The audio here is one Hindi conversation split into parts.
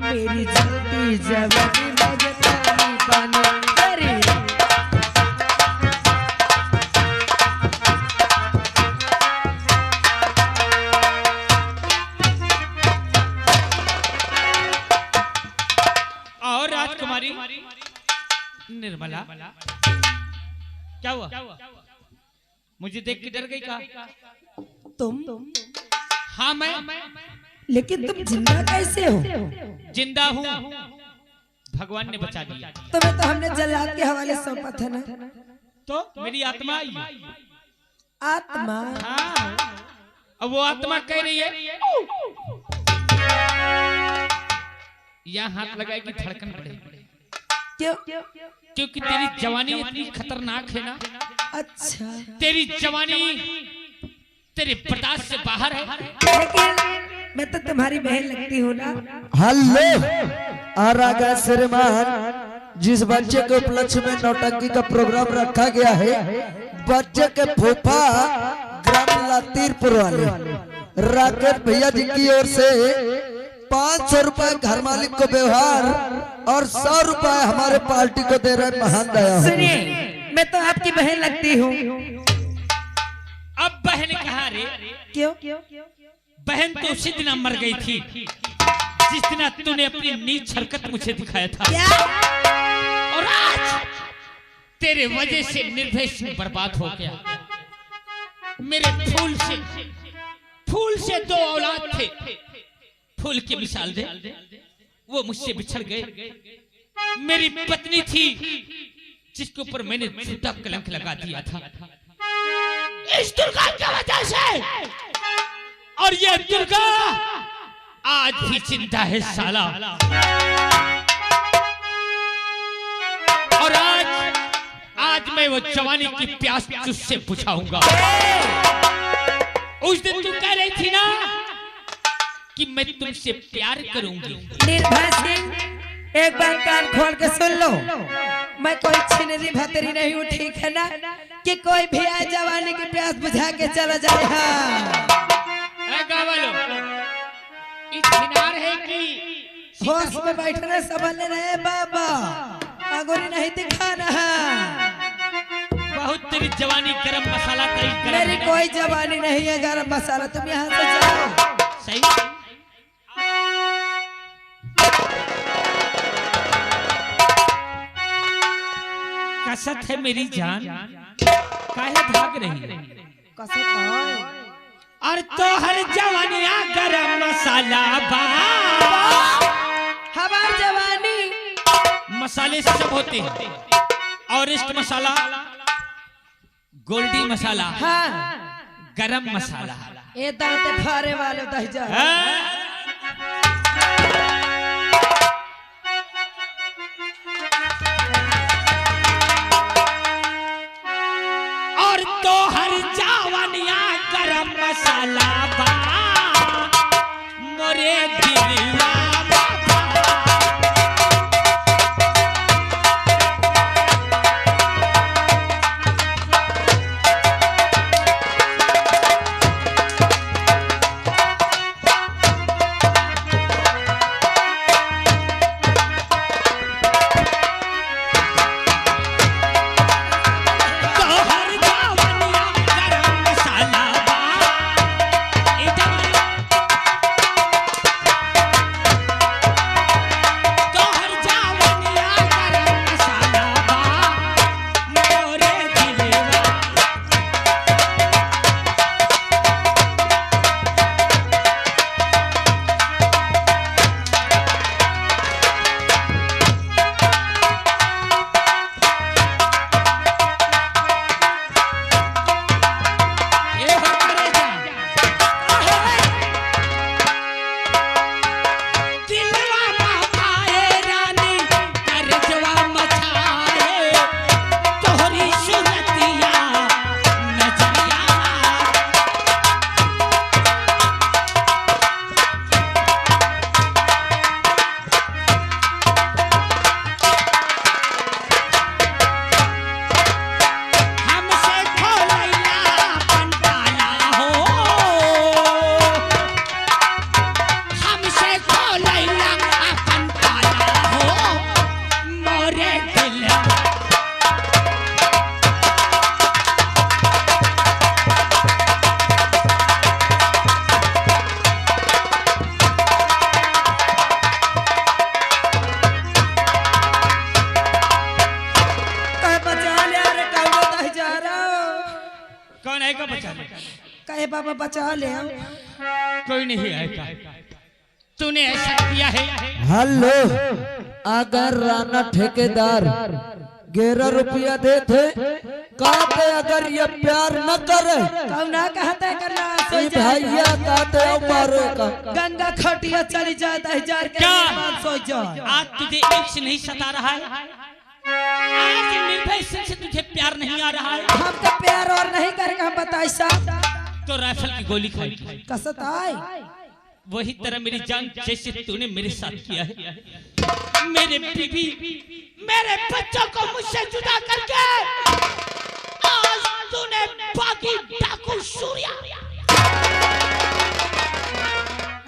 मेरी जलती जवानी बजता पानी तेरी। और राजकुमारी निर्मला क्या हुआ? मुझे देख के डर गई का? तुम? हाँ मैं। लेकिन तुम जिंदा कैसे हो? जिंदा हूँ, भगवान ने बचा दिया। तुम्हें तो हमने जल्लाद के हवाले सौंपा था ना। तो मेरी आत्मा आई। आत्मा? हाँ, अब वो आत्मा कह रही है यहाँ हाथ लगाएगी धड़कन बढ़ेगी। क्यों? क्योंकि तेरी जवानी इतनी खतरनाक है ना। अच्छा, तेरी जवानी तेरे बर्दाश्त से बाहर है। लेकिन मैं तो तुम्हारी बहन लगती हूँ ना। हेलो आरागा श्रीमान, जिस बच्चे के उपलक्ष्य में नौटंकी का प्रोग्राम रखा गया है, बच्चे के फूफा ग्राम लातीरपुर वाले राकेश भैया जी की ओर से 500 रुपए घर मालिक को व्यवहार और 100 रुपए हमारे पार्टी को दे रहे महान दया हो। सुनिए, मैं तो आपकी बहन लगती हूँ। अब बहन कहाँ रे? क्यों? बहन तो उसी दिन मर गई थी जिस दिन तूने अपनी नीच हरकत मुझे दिखाया था। क्या? और आज तेरे वजह से निर्भय सिंह बर्बाद हो गया। मेरे फूल से 2 औलाद थे, फूल की मिसाल दे, वो मुझसे बिछड़ गए। मेरी पत्नी थी जिसके ऊपर मैंने झूठा कलंक लगा दिया था इस दुर्गा की वजह से, और ये दुर्गा आज भी जिंदा है साला। और आज मैं वो जवानी की प्यास तुझसे बुझाऊंगा। उस दिन तू कह रही थी ना कि मैं तुमसे प्यार करूंगी। निर्भय सिंह, एक बार कान खोल के सुन लो, मैं कोई छिनरी भतरी नहीं हूँ, ठीक है ना? कि कोई भी आए जवानी की प्यास बुझा के चला जाए। हाँ, इतनार है कि होश में बैठने संभलने रहे बाबा, आगोरी नहीं दिखाना है। बहुत तेरी जवानी गरम मसाला का मेरी कोई जवानी नहीं है गरम मसाला, तुम यहाँ से जाओ। सही। कसत है मेरी जान, काहे भाग रही है? कसत है। और तो हर जवानिया गरम मसाला बा। हमार जवानी मसाले से सब होते हैं, और इष्ट मसाला, गोल्डी मसाला, हाँ, गरम मसाला। ये दांते फारे वाले दहजा। और तो हर जवानिया गरम मसाला बा मोरे दिलवा। बाबा बचा ले। कोई नहीं आएगा, तूने ऐसा किया है। हेलो, अगर राणा ठेकेदार 11 रुपया देते कहते अगर ये प्यार न करे कौना कहते करना ये भैया कहते मारे का गंगा खटिया चली जाता है जार के क्या? सो जाए। आज तुझे एक से नहीं सता रहा है, आज निर्भय सिंह से तुझे प्यार नहीं आ रहा है। हम तो प्यार और नहीं करेंगे, हम बताई साहब। तो राइफल की गोली खाई, कसत आए वही तरह मेरी जान जैसे तूने मेरे साथ किया है। मेरे बीवी मेरे बच्चों को मुझसे जुदा करके आज तूने बाकी डाकू सूर्या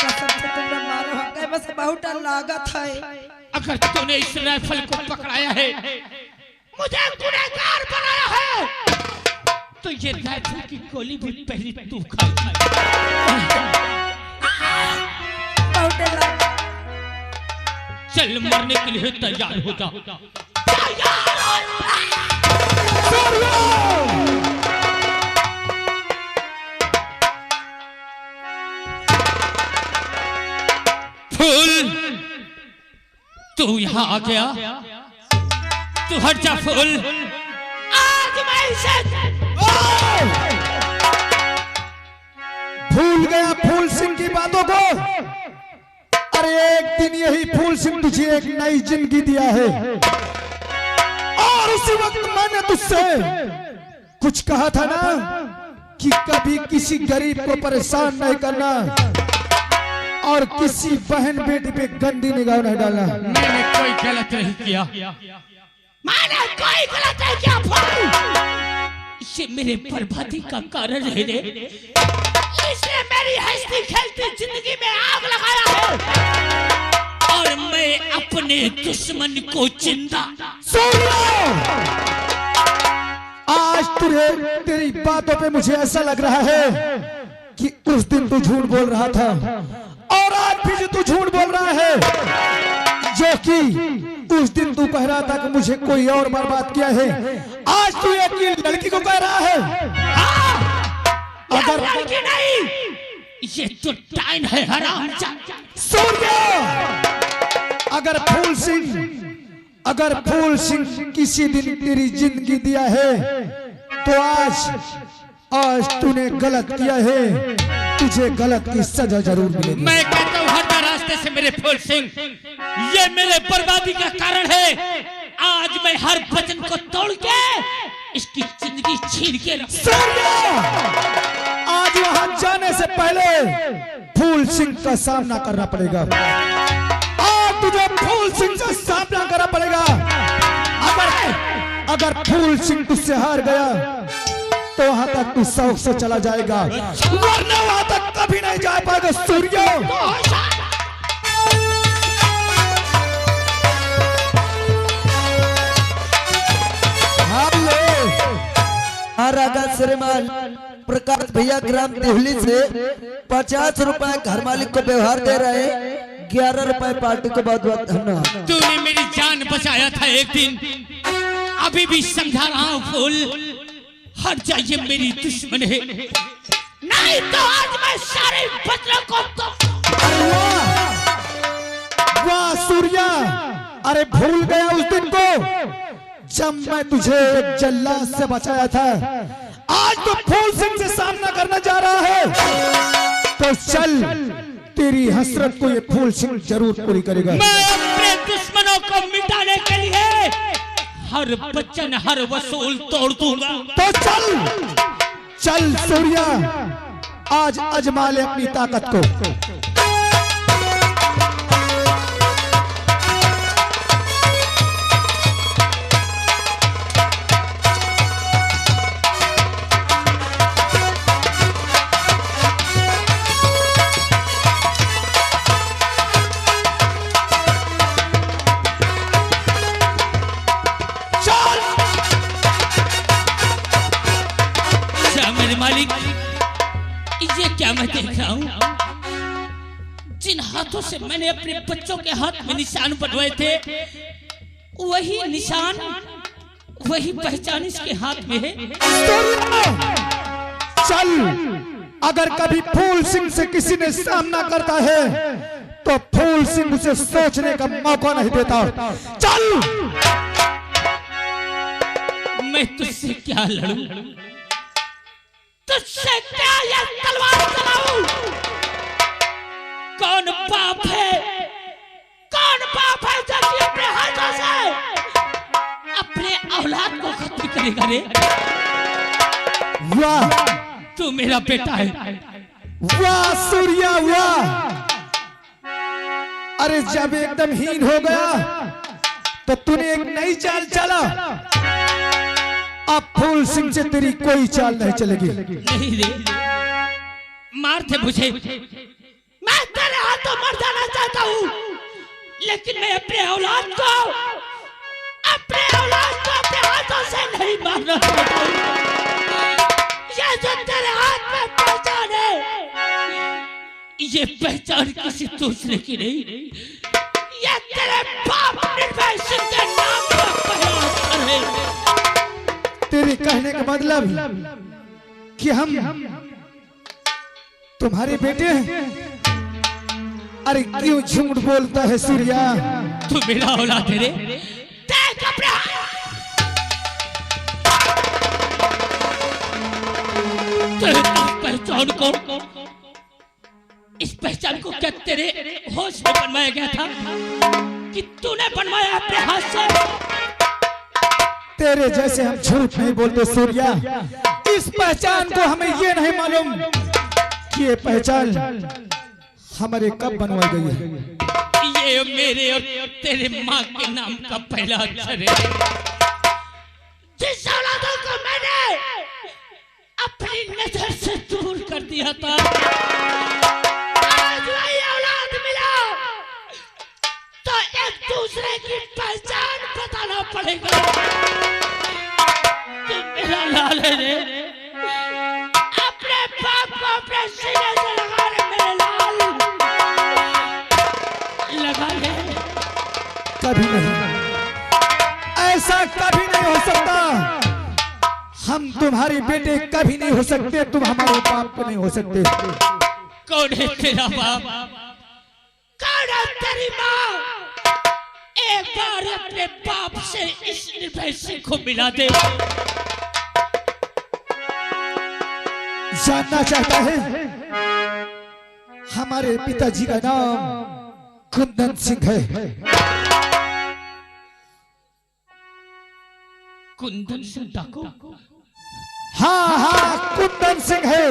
कसम से तुमने मारो हम कहे बस बहुत डर लागत है। अगर तूने इस राइफल को पकड़ाया है, मुझे गुनहगार बनाया है, तो ये राइफल की गोली भी पहले तू खाई। बहुत डर लगा। चल मरने के लिए तैयार हो जा। फूल तू यहाँ आ गया, तू हट जा फूल। आज मैं इसे भूल गया फूल सिंह की बातों को। अरे एक दिन यही फूल सिंह तुझे एक नई जिंदगी दिया है और उसी वक्त मैंने तुझसे कुछ कहा था ना कि कभी किसी गरीब को परेशान नहीं करना और किसी बहन बेटी पे गंदी निगाह नहीं डालना। मैंने कोई गलत नहीं किया, मैंने कोई गलत नहीं किया फूल। ये मेरे बर्बादी का कारण है रे, इसने मेरी हंसती खेलती जिंदगी में आग लगाया है और मैं अपने दुश्मन को जिंदा। आज तेरी बातों पे मुझे ऐसा लग रहा है कि उस दिन तू झूठ बोल रहा था और आज भी तू झूठ बोल रहा है, जो कि उस दिन तू कह रहा था कि मुझे कोई और बर्बाद किया है, आज तू एक लड़की को कह रहा है। अगर लड़की नहीं, ये तो टाइम है हराम। सूर्य, अगर फूल सिंह किसी दिन तेरी जिंदगी दिया है तो आज तूने गलत किया है, तुझे गलत की सजा जरूर मिलेगी। मैं कहता हूँ हर रास्ते से मेरे फूल सिंह, ये मेरे बर्बादी का कारण है। आज मैं हर वचन को तोड़ के इसकी जिंदगी छीन के आज वहां जाने से पहले फूल सिंह का सामना करना पड़ेगा। आज तुझे फूल सिंह से सामना करना पड़ेगा। अगर फूल सिंह तुझसे हार गया तो वहां तक तू शौक से चला जाएगा, वरना वहां तक कभी नहीं जा पाएगा। सूर्य, श्रीमान प्रकाश भैया ग्राम देहली से 50 रुपए घर मालिक को व्यवहार दे रहे, 11 रुपए पार्टी को बहुत बहुत धन्यवाद। तूने मेरी जान बचाया था एक दिन, अभी भी समझा रहा हूँ फूल। हट जाइए, मेरी दुश्मन है, नहीं तो आज मैं सारे बदलों को वाह सूर्या, अरे भूल गया उस दिन को जब मैं तुझे एक जल्लाद से बचाया था। आज तो फूल सिंह से सामना करना जा रहा है, तो चल तेरी हसरत को ये फूल सिंह जरूर पूरी करेगा। मैं अपने दुश्मनों को मिटाने के लिए हर वचन हर वसूल तोड़ दूंगा। तो चल सूर्या, आज अजमा ले अपनी ताकत को। मालिक, ये क्या मैं देख रहा हूँ? जिन हाथों से मैंने अपने बच्चों के हाथ में निशान बनवाए थे, वही निशान, वही पहचान इसके हाथ में है। अगर कभी फूल सिंह से किसी ने सामना करता है तो फूल सिंह उसे सोचने का मौका नहीं देता। चल मैं तुझसे क्या लड़ूं, तुझसे क्या ये तलवार चलाऊं? कौन बाप है जो कि अपने हाथों से अपने औलाद को खत्म करेगा रे? वाह, तू मेरा बेटा है। वाह सूर्या वाह। अरे जब एकदम हीन हो गया तो तूने एक नई चाल चला। अब फूल सिंह से तेरी कोई चाल नहीं चलेगी। नहीं रे, मार दे मुझे, मैं तेरे हाथों मर जाना चाहता हूँ, लेकिन मैं अपने औलाद को अपने हाथों से नहीं मारना चाहता हूँ। ये जो तेरे हाथ में पहचान है, ये पहचान किसी दूसरे की नहीं, ये तेरे बाप निर्भय सिंह के नाम का पहला अक्षर है। तेरे कहने का मतलब कि हम तुम्हारे बेटे हैं? अरे क्यों झूठ बोलता है सूर्या? तू मेरा औलाद है रे। देख अपने इस पहचान को क्या तेरे होश में बनवाया गया था कि तूने बनवाया अपने हाथ से? तेरे जैसे हम झूठ नहीं बोलते सूर्या। इस पहचान को हमें ये नहीं मालूम कि ये पहचान हमारे कब बनवाई गई है। ये मेरे और तेरे माँ के नाम का पहला अक्षर है। जिस औलादों को मैंने अपनी नजर से दूर कर दिया था, आज वही औलाद मिला तो एक दूसरे की पहचान बताना पड़ेगा। तू मेरा लाल है रे, अपने बाप को अपने सीने से लगा ले मेरे लाल, लगा ले। कभी नहीं, ऐसा कभी नहीं हो सकता। हम तुम्हारे बेटे कभी नहीं हो सकते, तुम हमारे बाप को नहीं हो सकते। कौन है तेरा बाप? कौन है तेरी माँ? एक बार अपने बाप से इस निर्भय सिंह को मिला दे। जानना चाहता है? हमारे पिताजी का नाम कुंदन सिंह है। कुंदन सिंह डाकू? हाँ हाँ, कुंदन सिंह है।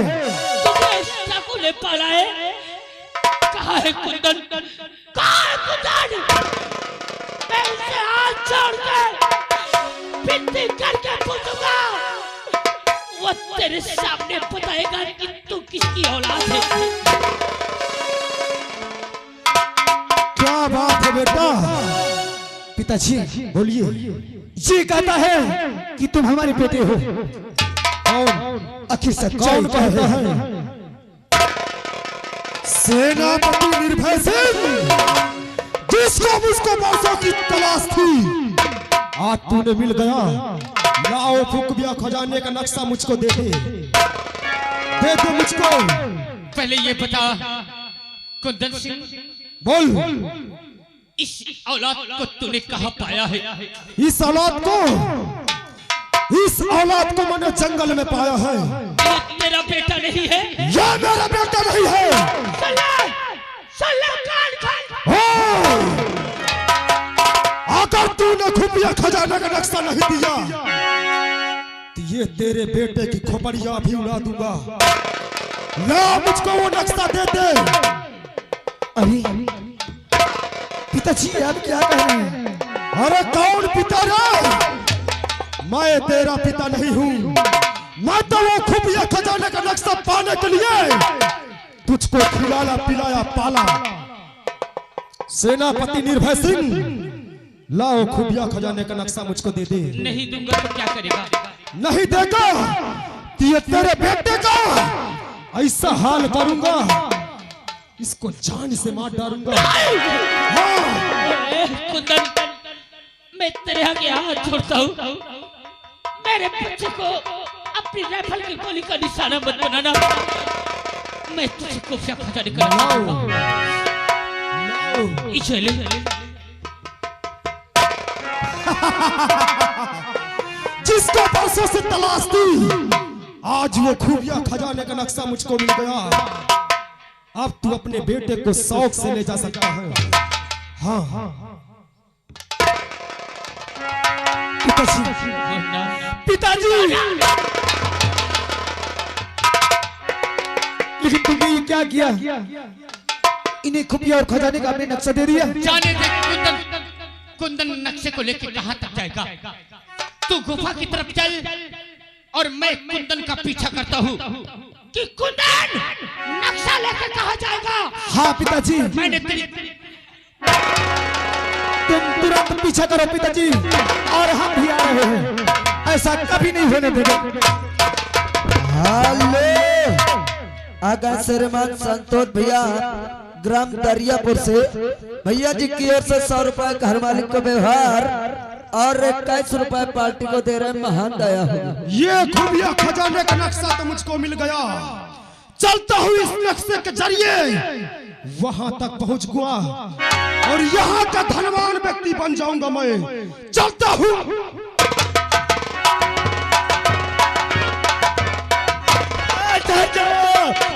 तुझे इस डाकू ने पाला है? कहाँ है कुंदन? कहाँ है कुंदन? मैं उसे हाथ जोड़ के विनती करके पूछूंगा, वो तेरे सामने बताएगा कि तू किसकी औलाद है। क्या बात है बेटा? पिताजी बोलिए। ये कहता है कि तुम हमारे बेटे हो। आखिर सच्चाई कहता है? सेनापति निर्भय सिंह, जिसको मुझको मौसों की तलाश थी, आज तूने मिल गया। लाओ फुकबिया खजाने का नक्शा मुझको दे दे मुझको। पहले ये बता कुंदन सिंह, बोल। इस औलाद को तूने कहाँ पाया है? इस औलाद को मैंने जंगल में पाया है। ये तेरा बेटा नहीं है? यह मेरा बेटा नहीं है। अगर तूने खुफिया खजाने का नक्शा नहीं दिया तो ये तेरे बेटे की खोपड़ियां भी उड़ा दूंगा। ला मुझको वो नक्शा दे दे। अरे पिताजी आप क्या कह रहे हैं? अरे कौन पिता रे? मैं तेरा पिता नहीं हूँ। मैं तो वो खुफिया खजाने का नक्शा पाने के लिए तुझको खिलाया पिलाया पाला। सेनापति निर्भय सिंह, लाओ खुफिया खजाने का नक्शा मुझको दे दे। नहीं दूंगा तो क्या करेगा? नहीं देगा तो ये तेरे बेटे का ऐसा हाल करूंगा, इसको जान से मार डालूंगा। कुंदन, मैं तेरे आगे हाथ जोड़ता हूँ, मेरे बच्चे को अपनी राइफल की गोली का निशाना मत बनाना। मैं तुझे खुफिया खजाने का इसे ले जिसको बरसों से तलाश थी, आज वो खुफिया खजाने का नक्शा मुझको मिल गया। अब तू अपने बेटे को शौक से ले जा सकता है। हाँ हाँ पिताजी, लेकिन तुमने ये क्या किया? इन्हें खुफिया और खजाने का आपने नक्शा दे दिया। जाने दे कुंदन नक्शे को लेकर कहां तक जाएगा? तू गुफा की तरफ चल और मैं कुंदन का पीछा करता हूँ कि कुंदन नक्शा लेकर कहां जाएगा। हाँ पिताजी, मैंने तेरी तुम तुरंत पीछा करो पिताजी, और हम भी आ रहे हैं। ऐसा कभी नहीं होने देंगे। हेलो आगा श्रीमान संतोष भैया ग्राम दरियापुर से भैया जी की ओर से 100 रुपए घर मालिक को व्यवहार और 21 रुपए पार्टी को दे रहे। महान दया हो। ये खुफिया खजाने का नक्शा तो मुझको मिल गया। चलता हूँ इस नक्शे के जरिए वहां तक पहुंचूंगा और यहाँ का धनवान व्यक्ति बन जाऊंगा। मैं चलता हूँ।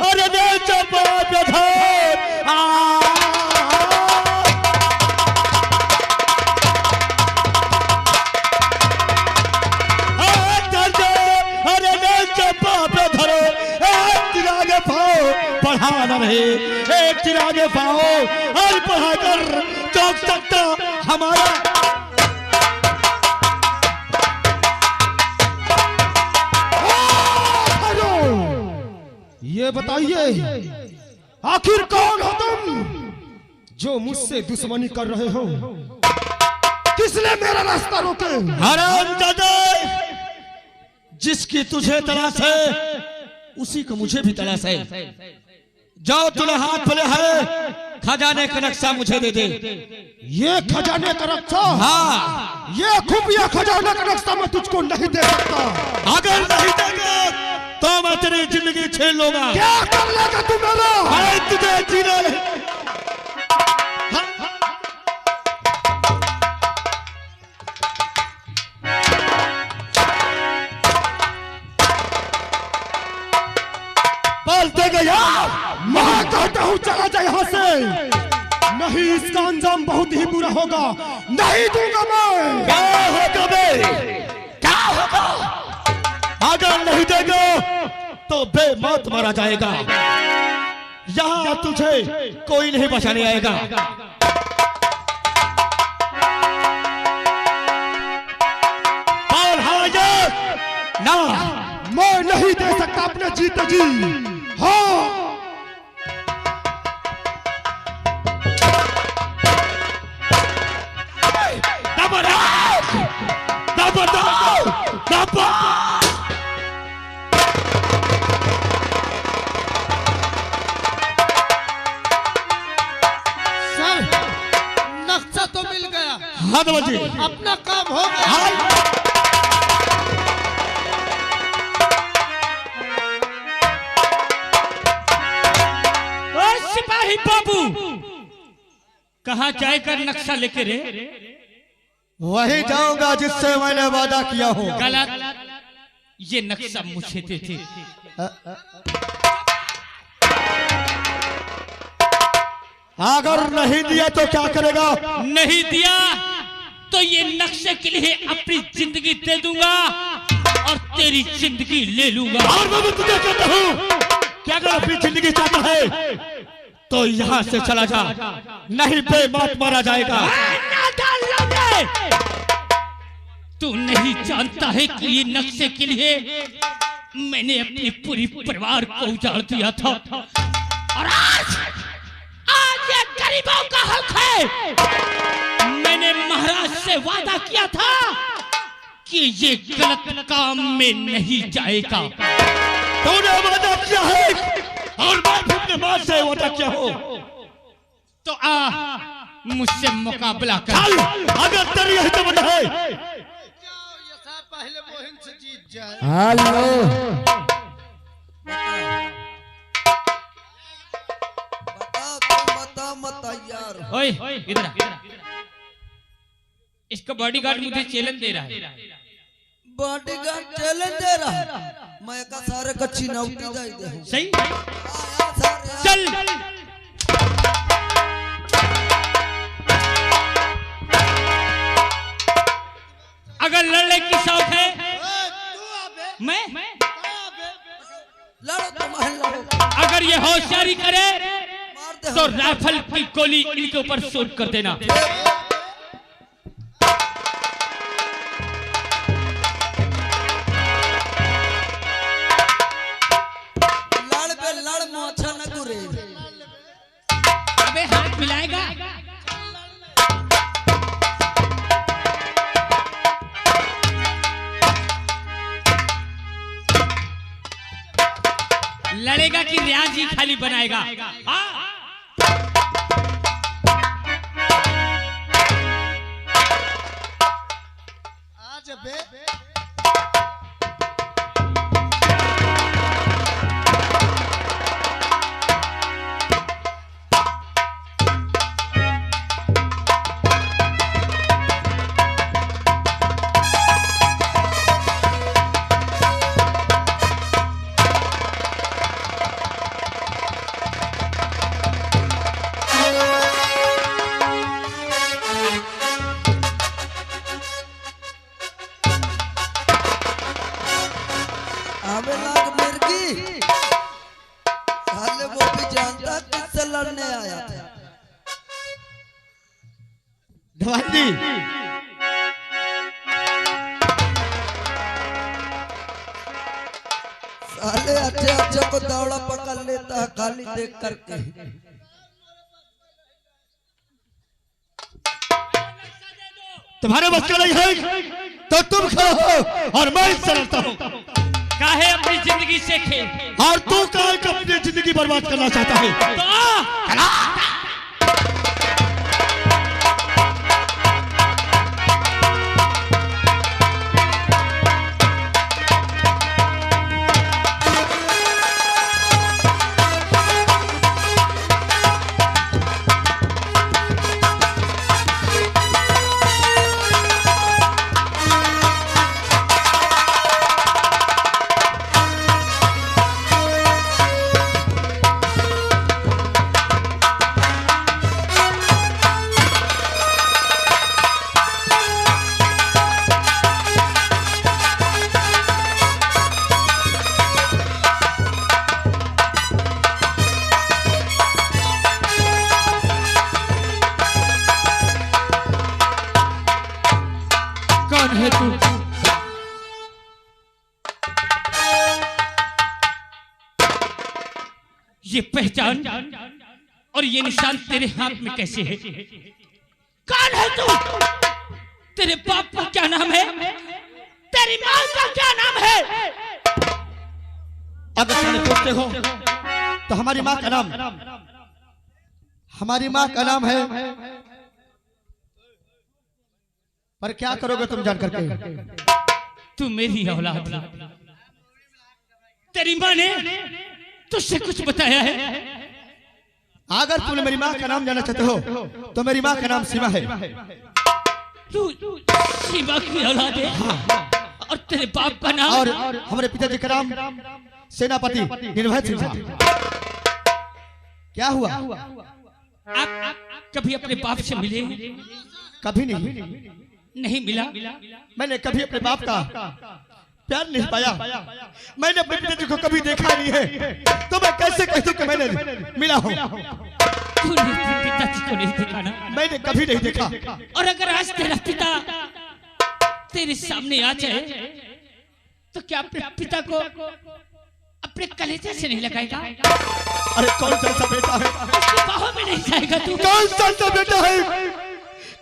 अरे बढ़ाना रहे, एक चिरागे पाओ और बढ़ाकर चौक सकता हमारा। ये बताइए आखिर कौन हो तुम जो मुझसे दुश्मनी कर रहे हो? किसने मेरा रास्ता रोके? हरामजादा, जिसकी तुझे तलाश है उसी को मुझे भी तलाश है। जाओ तुम्हें हाथ मिले है, खजाने का नक्शा मुझे दे दे। ये खजाने का नक्शा? हाँ, ये खुफिया खजाने का नक्शा मैं तुझको नहीं दे सकता। अगर नहीं देगा तो मैं तेरी जिंदगी छीन लूंगा। क्या कर लेगा तू मेरा? अरे तुझे जीना नहीं। मैं कहता हूँ चला जा यहाँ से, नहीं इसका अंजाम बहुत ही बुरा होगा। नहीं दूंगा मैं। क्या होगा बे? क्या होगा? अगर नहीं देगा तो बेमौत मारा जाएगा। यहाँ तुझे कोई नहीं बचाने आएगा। और हाजिर ना, मैं नहीं दे सकता अपने जीते जी। हाँ नक्शा तो मिल गया। हाँ जी, अपना काम हो गया। सिपाही बाबू, कहाँ जाएगा नक्शा लेके रे? वही जाऊंगा जिससे मैंने वादा किया हो। गलत, ये नक्शा मुझे दे दे। अगर नहीं दिया तो क्या करेगा? नहीं दिया तो ये नक्शे के लिए अपनी जिंदगी दे दूंगा और तेरी जिंदगी ले लूंगा। और मैं भी तुझे कहता हूँ कि अगर अपनी जिंदगी चाहता है तो यहाँ से चला जा, नहीं बेमौत मारा जाएगा। तू नहीं जानता है कि ये नक्शे के लिए मैंने अपनी पूरी परिवार को उजाड़ दिया था और आज ये गरीबों का हक है। मैंने महाराज से वादा किया था कि ये गलत काम में नहीं जाएगा। तूने वादा किया है और मैं भी अपने मां से वादा किया हो, तो आ मुझसे मुकाबला कर। अगर तेरी यही तमन्ना है। पहले मोहन से जीत जाए। हेलो ओए इधर आ। इसका बॉडीगार्ड मुझे चैलेंज दे रहा है। बॉडीगार्ड चैलेंज दे रहा है, मैं का सारे कच्ची नौटी दे दे। सही सारे चल। अगर लड़ने की शौक है मैं लड़ो तो महल लड़ो, अगर ये होशियारी करे मारते तो राइफल की गोली इनके ऊपर शूट कर देना। लड़ पे लड़ मोछा न करे। अबे हाथ मिलाएगा। लड़ेगा कि रियाज ही खाली बनाएगा। हाँ। आज बे हमें लाग मिर्गी, साले वो भी जानता किससे लड़ने आया था। धवानी साले अच्छे अच्छे को दौड़ा पकड़ लेता है खाली देख करके। तुम्हारे बस का नहीं है तो तुम खड़ा हो और मैं इससे लड़ता हूँ। काहे अपनी जिंदगी से खेल और तू काहे को अपनी जिंदगी बर्बाद करना चाहता है? तो आ। कौन है तू? ये पहचान और ये निशान तेरे हाथ में कैसे है? कौन है तू? तेरे बाप का क्या नाम है? तेरी माँ का क्या नाम है? अगर तुम पूछते हो तो हमारी माँ का नाम है, पर क्या करोगे तुम जान करके? तू मेरी औलाद है। तेरी माँ ने तुझसे कुछ बताया है? अगर तुम मेरी माँ का नाम जानना चाहते हो तो मेरी माँ का नाम सीमा है। तू सीमा की औलाद है और तेरे बाप का नाम? और हमारे पिताजी का नाम सेनापति निर्भय सिंह। क्या हुआ? आप कभी अपने बाप से मिले? कभी नहीं। नहीं मिला? मैंने कभी अपने बाप का प्यार नहीं पाया। मैंने अपने पिताजी को कभी देखा नहीं है, तो मैं कैसे कह दूं कि मैंने मिला हूं? तूने अपने पिताजी को नहीं देखा ना? मैंने कभी नहीं देखा। और अगर आज तेरा पिता तेरे सामने आ जाए तो क्या अपने पिता को अपने कलेजे से नहीं लगाएगा? अरे कौन सा ऐसा बेटा है, उसकी बाहों में नहीं जाएगा तू? कौन सा ऐसा बेटा है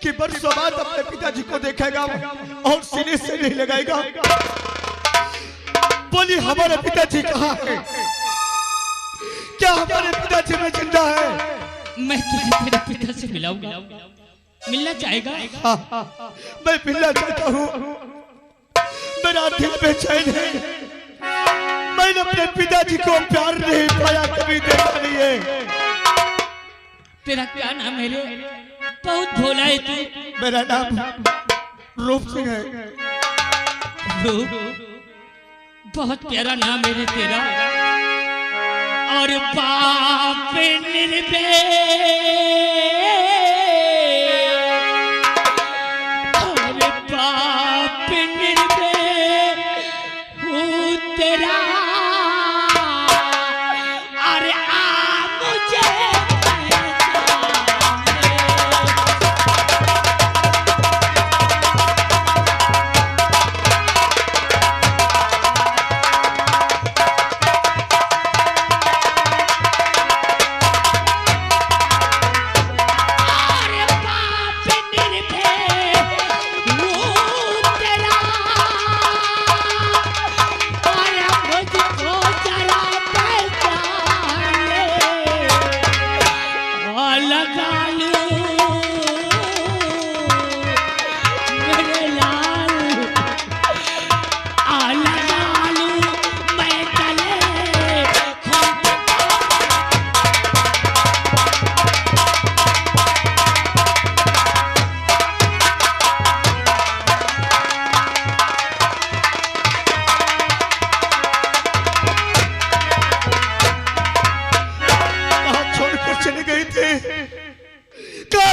कि बरसों बाद अपने पिताजी को देखेगा और सीने से नहीं लगाएगा? बोली हमारे पिताजी कहाँ है? क्या हमारे पिताजी में जिंदा है? मैं तुझे तेरे पिता से मिलाऊंगा। मिलना चाहेगा? हाँ, मैं मिलना चाहता हूँ। मेरा दिल बेचैन है। मैंने अपने पिताजी को प्यार नहीं पाया, कभी देखा नहीं है। तेरा क्या नाम है रे? बहुत भोला है तू। मेरा नाम रूप सिंह है। रूप, बहुत प्यारा नाम है रे तेरा। और बाप निर्भय, और बाप निर्भय हूँ तेरा। अरे आ मुझे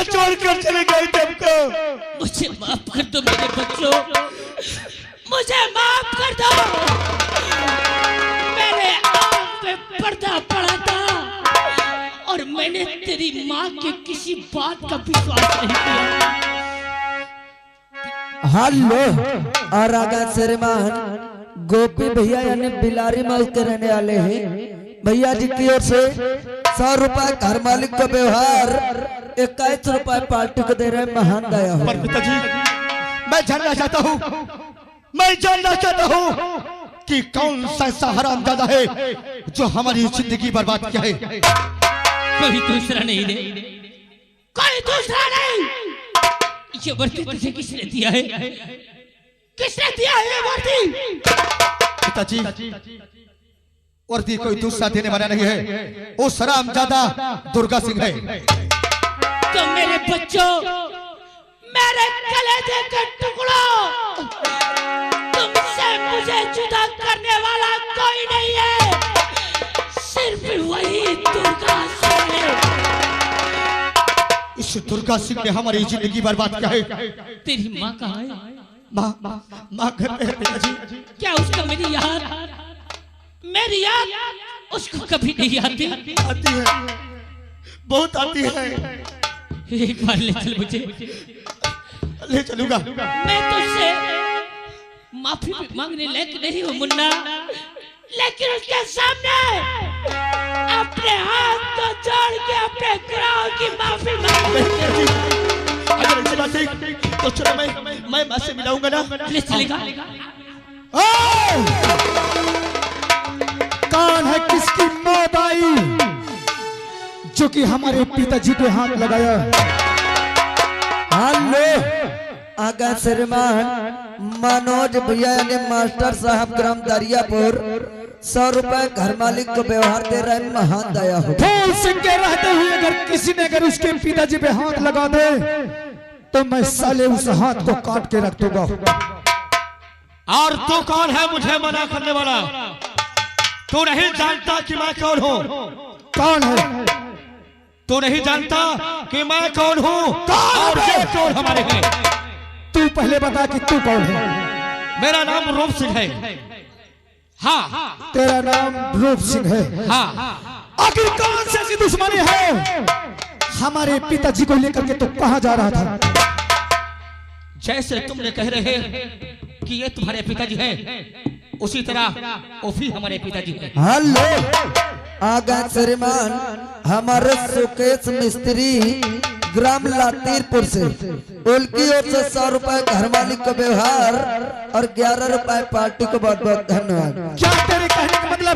छोड़कर चले गए तुमको। मुझे माफ कर दो मेरे बच्चों, मुझे माफ कर दो। मेरे आंख पे पर्दा पड़ा था और मैंने तेरी माँ के किसी बात का विश्वास नहीं किया। हेलो आरागा श्रीमान गोपी भैया यानी बिलारी मल के रहने वाले हैं। भैया जी की ओर से 100 रुपए घर मालिक का व्यवहार 21 रुपए पार्टी को दे रहे हैं। महान दया हो। पर पिताजी मैं जानना चाहता हूँ कि कौन सा ऐसा हरामजादा है जो हमारी जिंदगी बर्बाद किया है। कोई दूसरा नहीं रे, कोई दूसरा नहीं। ये वर्दी तुझे किसने दिया है? किसने दिया है ये वर्दी? पिताजी वर्दी कोई दूसरा देने वाला नहीं है, वो हरामजादा दुर्गा सिंह है। तो मेरे बच्चों, मेरे कलेजे के टुकड़ों, तुमसे मुझे जुदा करने वाला कोई नहीं है, सिर्फ वही दुर्गा सिंह है। इस दुर्गा सिंह ने हमारी जिंदगी बर्बाद किया है। तेरी माँ कहाँ है? माँ घर पे है पिताजी। क्या उसका मेरी याद उसको कभी नहीं आती? आती है, बहुत आती है। एक बार ले चल मुझे। ले चलूंगा। मैं तुझसे माफी भी मांगने लायक नहीं हूँ मुन्ना, लेकिन उसके सामने अपने हाथ को जोड़ के अपने गुनाहों की माफी मांग। अगर ऐसी बात है तो चलो मैं माँ से मिलाऊंगा ना। ले चलेगा। कौन है किसकी मौत आई जो कि हमारे पिताजी के हाथ लगाया? हेलो आगा श्रीमान मनोज भैया यानी मास्टर साहब ग्राम दरियापुर 100 रुपए घर मालिक को व्यवहार दे रहे हैं। महान दया हो। फूल सिंह के रहते हुए अगर किसी ने अगर उसके पिताजी पे हाथ लगा दे तो मैं साले उस हाथ को काट के रख दूंगा। और तू कौन है मुझे मना करने वाला? तू नहीं जानता कि मैं कौन हूँ? कौन है? तू नहीं जानता कि मैं कौन हूँ और ये कौन हमारे हैं? तू पहले बता कि तू कौन है। मेरा नाम रूप सिंह है। हाँ तेरा नाम रूप सिंह है। हाँ। आखिर कौन सी ऐसी दुश्मनी है हमारे पिताजी को लेकर के? तो कहाँ जा रहा था? जैसे तुमने कह रहे कि ये तुम्हारे पिताजी हैं, उसी तरह वो भी हमारे पिताजी हैं। हेलो आगा श्रीमान हमारे सुकेश मिस्त्री ग्राम लातीरपुर से उनकी ओर से 100 रुपए घर मालिक का व्यवहार और 11 रुपए पार्टी को बहुत बहुत धन्यवाद। क्या तेरे कहने का मतलब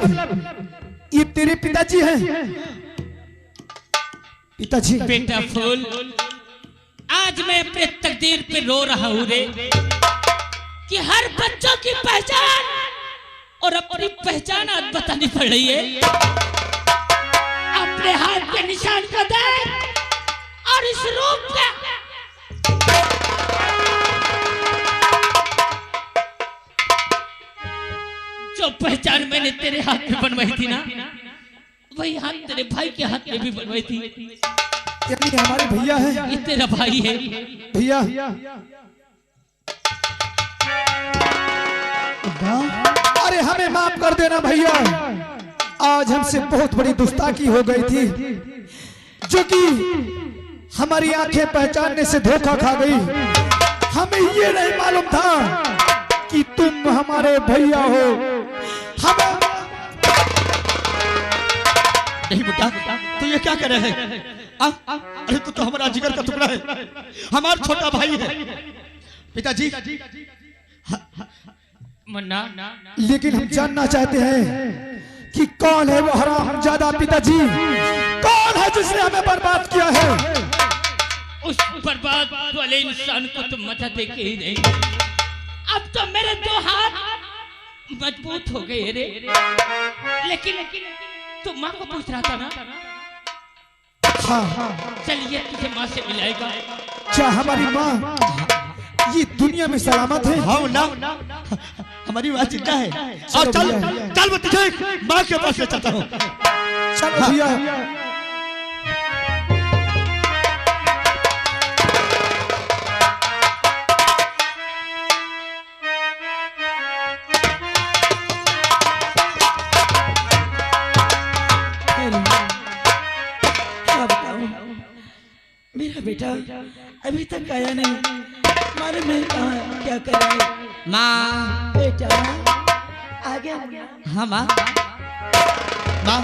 ये तेरे पिताजी हैं? पिताजी बेटा फूल, आज मैं अपने तकदीर पे रो रहा हूँ रे कि हर बच्चों की पहचान और अपनी पहचान आज बतानी पड़ रही है। अपने हाथ के निशान को देख, और इस रूप का जो पहचान मैंने तेरे हाथ में बनवाई थी ना, वही हाथ तेरे भाई के हाथ में भी बनवाई थी। यानी हमारे भैया है, ये तेरा भाई है भैया। अरे हमें माफ कर देना भैया, आज हमसे बहुत बड़ी गुस्ताखी हो गई थी, जो कि हमारी आंखें पहचानने से धोखा खा गई। हमें ये नहीं मालूम था कि तुम हमारे भैया हो। हमें नहीं बेटा, तो ये क्या कर रहे हैं? अरे तो हमारा जिगर का टुकड़ा है, हमारा छोटा भाई है। पिताजी मन्ना, लेकिन हम जानना चाहते हैं कि कौन है वो हरामजादा पिताजी, कौन है जिसने हमें बर्बाद किया है? उस बर्बाद वाले इंसान को तुम मजा दे के ही नहीं। अब तो मेरे दो हाथ मजबूत हो गए रे, लेकिन तू माँ को पूछ रहा था ना? हाँ, चलिए तुझे माँ से मिलाएगा। क्या हमारी माँ ये दुनिया में सलामत है? हाँ ना, हमारी बात चिंता है। और चल चल मैं तुझे माँ के पास ले चलता हूँ। चलो भैया। क्या बताऊं, मेरा बेटा अभी तक आया नहीं। मारे मैं कहाँ क्या कराए? माँ बेटा आ गया। हाँ माँ, माँ